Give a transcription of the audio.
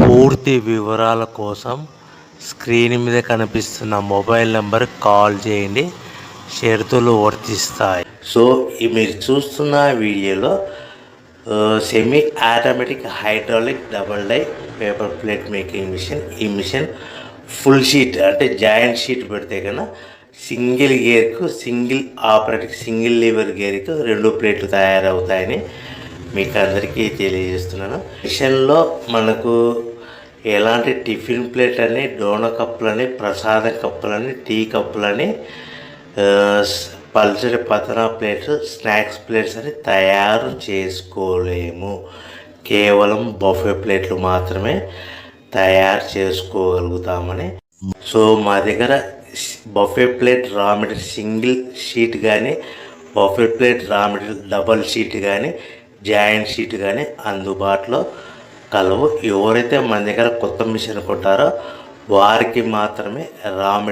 పూర్తి వివరాల కోసం స్క్రీన్ మీద కనిపిస్తున్న మొబైల్ నెంబర్ కాల్ చేయండి. షరతులు వర్తిస్తాయి. సో మీరు చూస్తున్న వీడియోలో semi automatic hydraulic double die paper plate making machine. ఈ మిషన్ ఫుల్ షీట్ అంటే జాయింట్ షీట్ పెడితే కన్నా సింగిల్ గేర్కు సింగిల్ ఆపరేటింగ్ సింగిల్ లీవర్ గేర్కు 2 ప్లేట్లు తయారవుతాయని మీకు అందరికీ తెలియజేస్తున్నాను. మిషన్లో మనకు ఎలాంటి టిఫిన్ ప్లేట్ అని, డోనా కప్పులని, ప్రసాదం కప్పులని, టీ కప్పులని, పల్చడి పతనా ప్లేట్స్, స్నాక్స్ ప్లేట్స్ అని తయారు చేసుకోలేము. కేవలం బఫే ప్లేట్లు మాత్రమే తయారు చేసుకోగలుగుతామని. సో మా దగ్గర buffet plate raw material single sheet కానీ, buffet plate raw material double sheet కానీ, జాయింట్ షీట్ కానీ అందుబాటులో కలవు. ఎవరైతే మన దగ్గర కొత్త మిషన్ కొంటారో వారికి మాత్రమే రా మెటీరియల్